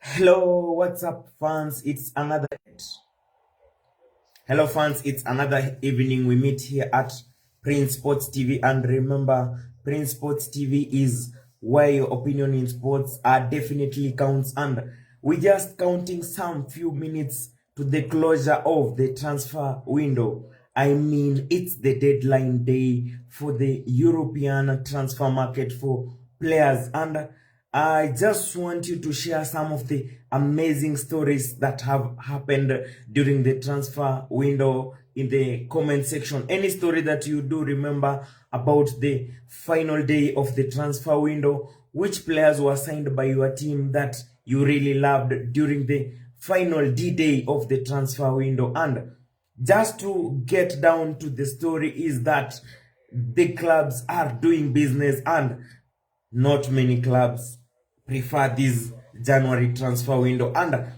Hello, what's up, fans? Hello, fans. It's another evening. We meet here at Prince Sports TV, and remember, Prince Sports TV is where your opinion in sports are definitely counts. And we just counting some few minutes to the closure of the transfer window. I mean, it's the deadline day for the European transfer market for players, and I just want you to share some of the amazing stories that have happened during the transfer window in the comment section. Any story that you do remember about the final day of the transfer window, which players were signed by your team that you really loved during the final D-day of the transfer window. And just to get down to the story is that the clubs are doing business, and not many clubs prefer this January transfer window. And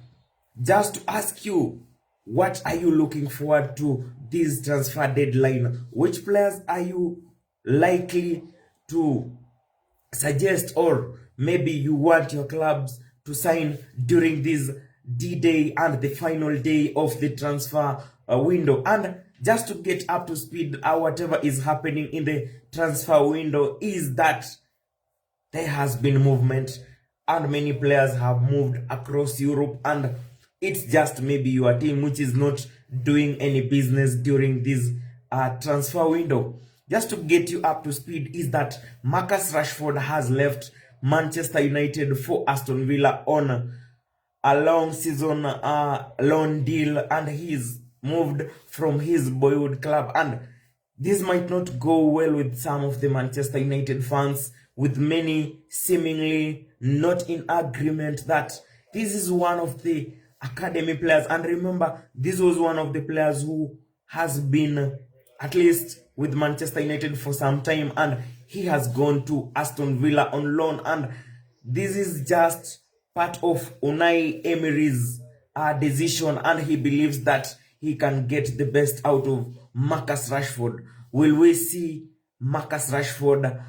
just to ask you, what are you looking forward to this transfer deadline? Which players are you likely to suggest, or maybe you want your clubs to sign during this D-Day and the final day of the transfer window? And just to get up to speed, whatever is happening in the transfer window is that there has been movement and many players have moved across Europe, and it's just maybe your team which is not doing any business during this transfer window. Just to get you up to speed is that Marcus Rashford has left Manchester United for Aston Villa on a long season loan deal, and he's moved from his boyhood club. And this might not go well with some of the Manchester United fans, with many seemingly not in agreement that this is one of the academy players. And remember, this was one of the players who has been at least with Manchester United for some time, and he has gone to Aston Villa on loan. And this is just part of Unai Emery's decision, and he believes that he can get the best out of Marcus Rashford. Will we see Marcus Rashford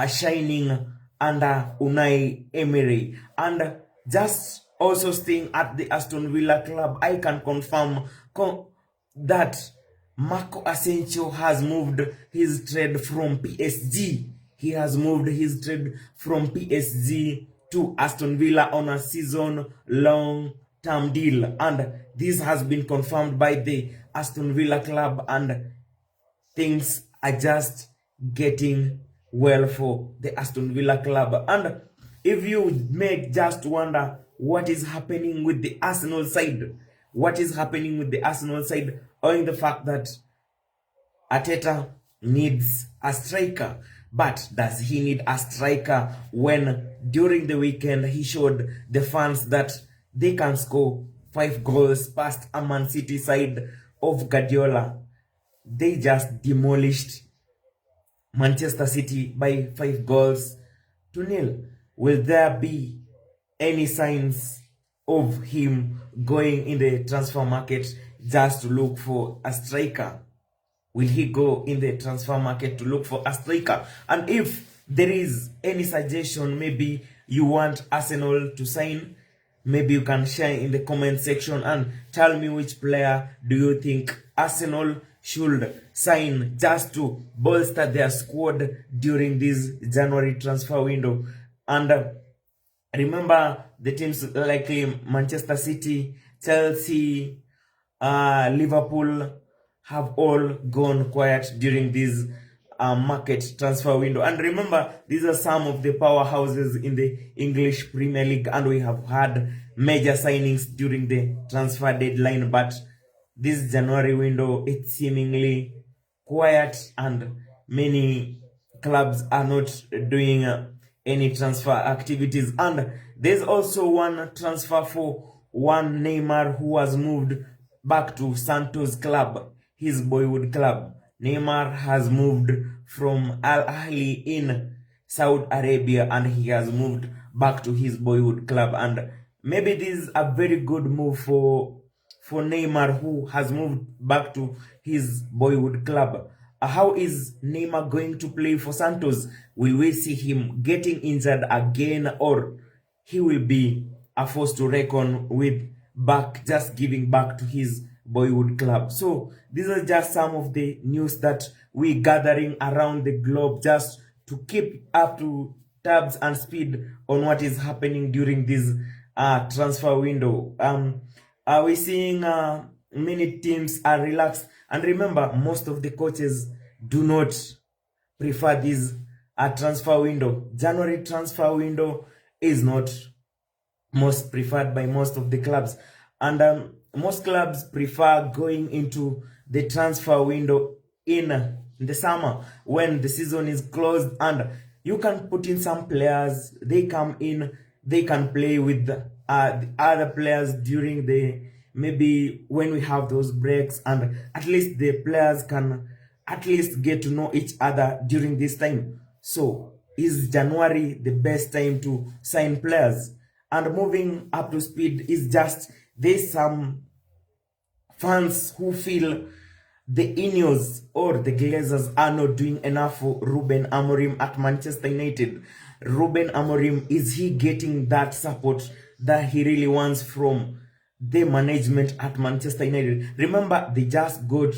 shining under Unai Emery? And just also staying at the Aston Villa club, I can confirm that Marco Asensio has moved his trade from PSG. He has moved his trade from PSG to Aston Villa on a season-long term deal. And this has been confirmed by the Aston Villa club, and things are just getting well for the Aston Villa club. And if you may just wonder what is happening with the Arsenal side, owing the fact that Arteta needs a striker. But does he need a striker when during the weekend he showed the fans that they can score 5 goals past a Man City side of Guardiola? They just demolished Manchester City by 5 goals to nil. Will there be any signs of him going in the transfer market just to look for a striker? Will he go in the transfer market to look for a striker? And if there is any suggestion, maybe you want Arsenal to sign, maybe you can share in the comment section and tell me which player do you think Arsenal should sign just to bolster their squad during this January transfer window. And remember, the teams like Manchester City, Chelsea, Liverpool have all gone quiet during this market transfer window. And remember, these are some of the powerhouses in the English Premier League, and we have had major signings during the transfer deadline. But this January window, it's seemingly quiet, and many clubs are not doing any transfer activities. And there's also one transfer for one Neymar, who has moved back to Santos club, his boyhood club. Neymar has moved from Al Ahly in Saudi Arabia, and he has moved back to his boyhood club. And maybe this is a very good move for Neymar, who has moved back to his boyhood club. How is Neymar going to play for Santos? Will we see him getting injured again, or he will be a force to reckon with, back, just giving back to his boyhood club. So these are just some of the news that we gathering around the globe, just to keep up to tabs and speed on what is happening during this transfer window. Are we seeing many teams are relaxed? And remember, most of the coaches do not prefer this transfer window. January transfer window is not most preferred by most of the clubs, and most clubs prefer going into the transfer window in the summer when the season is closed, and you can put in some players, they come in, they can play with the other players during the, maybe when we have those breaks, and at least the players can at least get to know each other during this time. So is January the best time to sign players? And moving up to speed is just, there's some fans who feel the Ineos or the Glazers are not doing enough for Ruben Amorim at Manchester United. Ruben Amorim, is he getting that support that he really wants from the management at Manchester United? Remember, they just got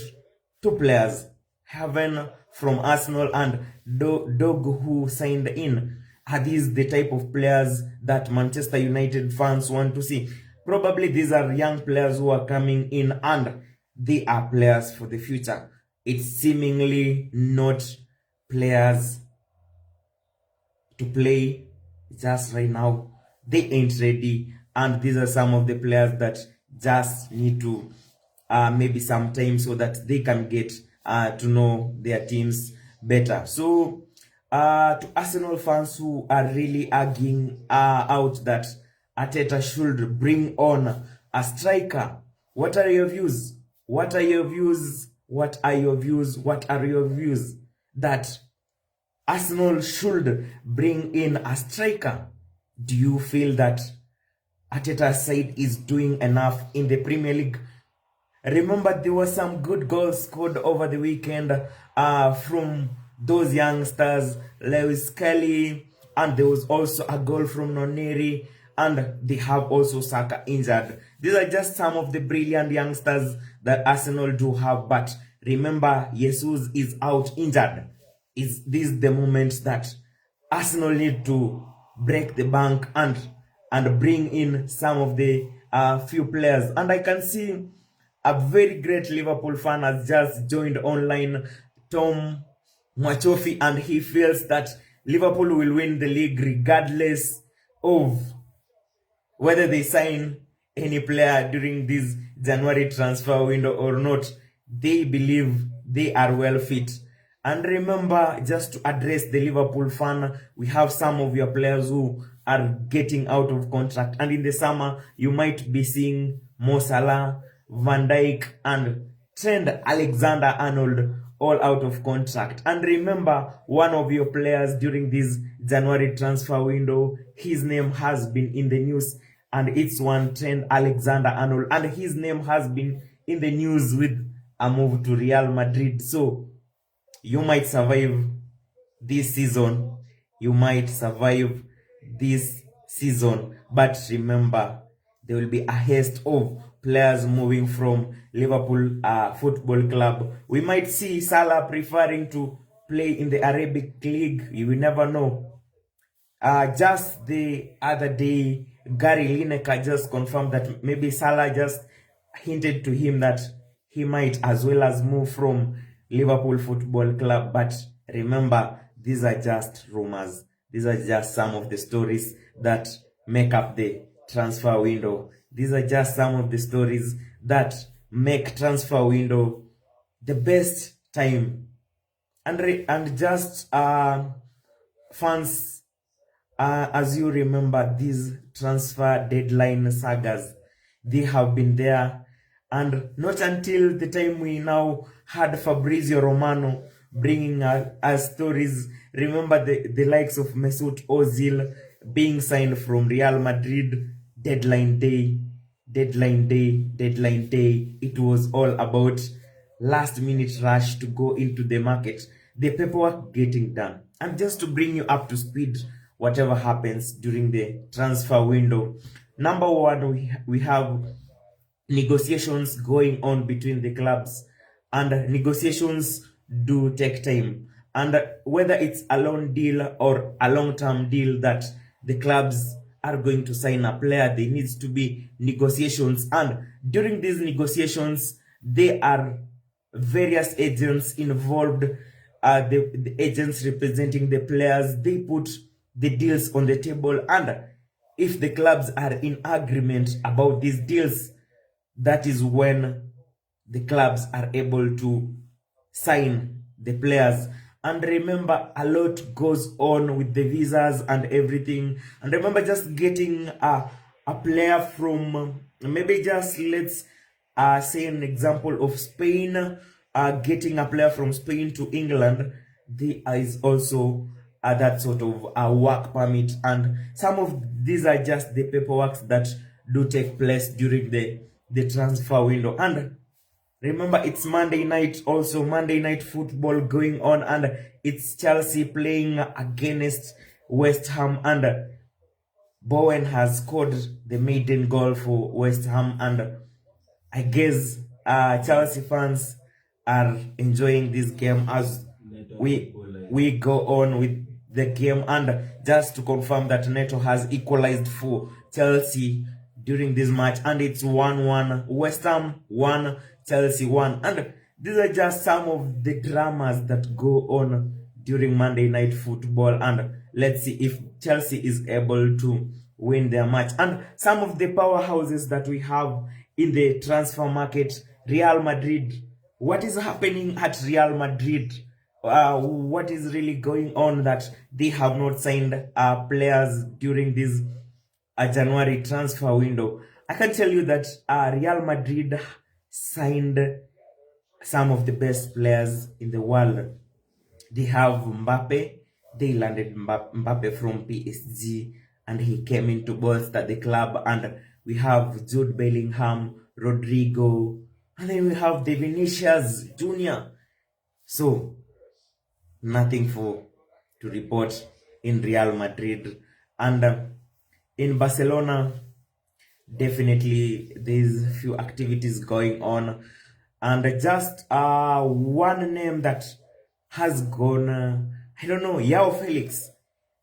two players, Haven from Arsenal and Dog who signed in. Are these the type of players that Manchester United fans want to see? Probably these are young players who are coming in and they are players for the future. It's seemingly not players to play just right now. They ain't ready, and these are some of the players that just need to maybe some time so that they can get to know their teams better. So to Arsenal fans who are really arguing out that Arteta should bring on a striker, what are your views? What are your views? What are your views? What are your views that Arsenal should bring in a striker? Do you feel that Arteta's side is doing enough in the Premier League? Remember, there were some good goals scored over the weekend from those youngsters, Lewis Kelly, and there was also a goal from Noneri, and they have also Saka injured. These are just some of the brilliant youngsters that Arsenal do have, but remember, Jesus is out injured. Is this the moment that Arsenal need to break the bank and bring in some of the few players? And I can see a very great Liverpool fan has just joined online, Tom Mwachofi, and he feels that Liverpool will win the league regardless of whether they sign any player during this January transfer window or not. They believe they are well fit. And remember, just to address the Liverpool fan, we have some of your players who are getting out of contract. And in the summer, you might be seeing Mo Salah, Van Dijk, and Trent Alexander-Arnold all out of contract. And remember, one of your players during this January transfer window, his name has been in the news, and it's one Trent Alexander-Arnold, and his name has been in the news with a move to Real Madrid. So you might survive this season. You might survive this season. But remember, there will be a haste of players moving from Liverpool Football Club. We might see Salah preferring to play in the Arabic League. You will never know. Just the other day, Gary Lineker just confirmed that maybe Salah just hinted to him that he might as well as move from Liverpool Football Club. But remember, these are just rumors. These are just some of the stories that make up the transfer window. These are just some of the stories that make transfer window the best time. And just fans, as you remember, these transfer deadline sagas, they have been there. And not until the time we now had Fabrizio Romano bringing us stories. Remember the likes of Mesut Ozil being signed from Real Madrid, deadline day. It was all about last minute rush to go into the market, the paperwork getting done. And just to bring you up to speed, whatever happens during the transfer window, Number one, we have negotiations going on between the clubs, and negotiations do take time. And whether it's a loan deal or a long-term deal that the clubs are going to sign a player, there needs to be negotiations. And during these negotiations, there are various agents involved. The agents representing the players, they put the deals on the table, and if the clubs are in agreement about these deals, that is when the clubs are able to sign the players. And remember, a lot goes on with the visas and everything. And remember, just getting a player from, maybe just let's say an example of Spain, getting a player from Spain to England, there is also that sort of a work permit. And some of these are just the paperwork that do take place during the transfer window. And remember, it's Monday night, also Monday night football going on, and it's Chelsea playing against West Ham, and Bowen has scored the maiden goal for West Ham, and I guess Chelsea fans are enjoying this game as we go on with the game. And just to confirm that Neto has equalized for Chelsea during this match, and it's 1-1. West Ham 1, Chelsea 1. And these are just some of the dramas that go on during Monday night football, and let's see if Chelsea is able to win their match. And some of the powerhouses that we have in the transfer market, Real Madrid. What is happening at Real Madrid? What is really going on that they have not signed players during this January transfer window? I can tell you that Real Madrid signed some of the best players in the world. They have Mbappe. They landed Mbappe from PSG, and he came in to bolster the club. And we have Jude Bellingham, Rodrigo, and then we have the Vinicius Jr. So nothing to report in Real Madrid. And in Barcelona, definitely there's a few activities going on, and just one name that has gone, I don't know, Yao Felix.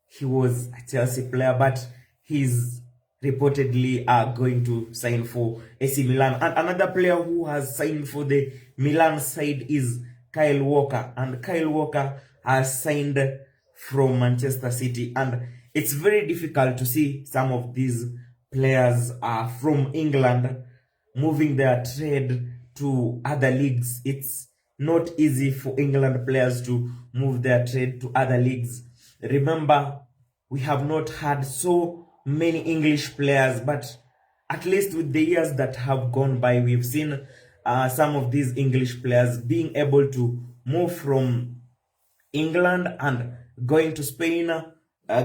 He was a Chelsea player, but he's reportedly going to sign for AC Milan. And another player who has signed for the Milan side is Kyle Walker, and Kyle Walker has signed from Manchester City. And it's very difficult to see some of these players from England moving their trade to other leagues. It's not easy for England players to move their trade to other leagues. Remember, we have not had so many English players, but at least with the years that have gone by, we've seen some of these English players being able to move from England and going to Spain,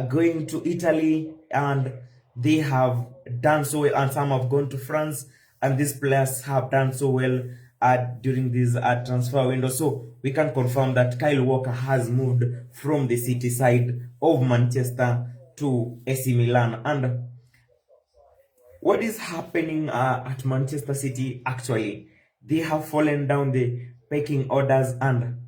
going to Italy, and they have done so well. And some have gone to France, and these players have done so well during this transfer window. So we can confirm that Kyle Walker has moved from the City side of Manchester to AC Milan. And what is happening at Manchester City? Actually, they have fallen down the pecking orders, and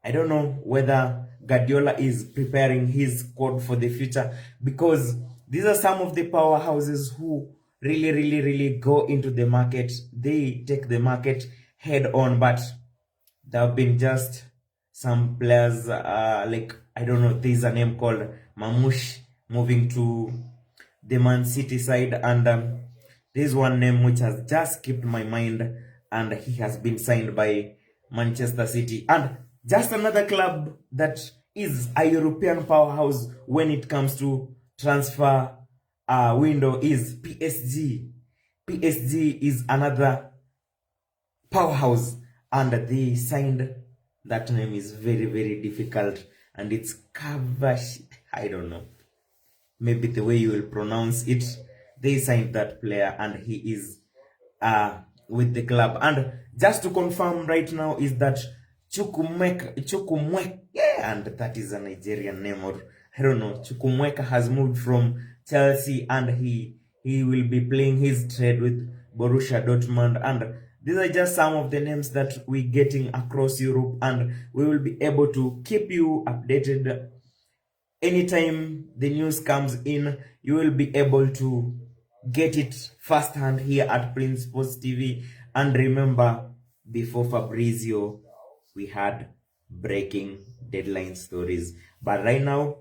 I don't know whether Guardiola is preparing his squad for the future, because these are some of the powerhouses who really go into the market. They take the market head on, but there have been just some players like, I don't know, there's a name called Mamouche moving to the Man City side, and there's one name which has just skipped my mind, and he has been signed by Manchester City. And just another club that is a European powerhouse when it comes to transfer window is PSG. PSG is another powerhouse, and they signed, that name is very difficult, and it's Kavash, I don't know, maybe the way you will pronounce it. They signed that player, and he is with the club. And just to confirm right now is that Chukwumweka, yeah, and that is a Nigerian name, or I don't know, Chukwumweka has moved from Chelsea, and he he will be playing his trade with Borussia Dortmund, and these are just some of the names that we're getting across Europe, and we will be able to keep you updated. Anytime the news comes in, you will be able to get it firsthand here at Prince Sports TV. And remember, before Fabrizio, we had breaking deadline stories. But right now,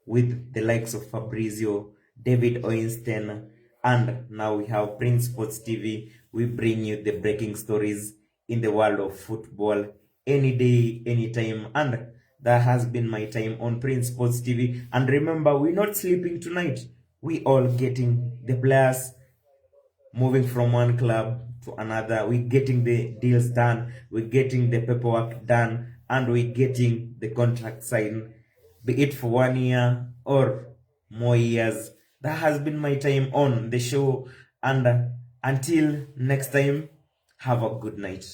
with the likes of Fabrizio, David Oinstein, and now we have Prince Sports TV. We bring you the breaking stories in the world of football any day, anytime. And that has been my time on Prince Sports TV. And remember, we're not sleeping tonight. We all getting the players moving from one club to another. We're getting the deals done, we're getting the paperwork done, and we're getting the contract signed, be it for 1 year or more years. That has been my time on the show, and until next time, have a good night.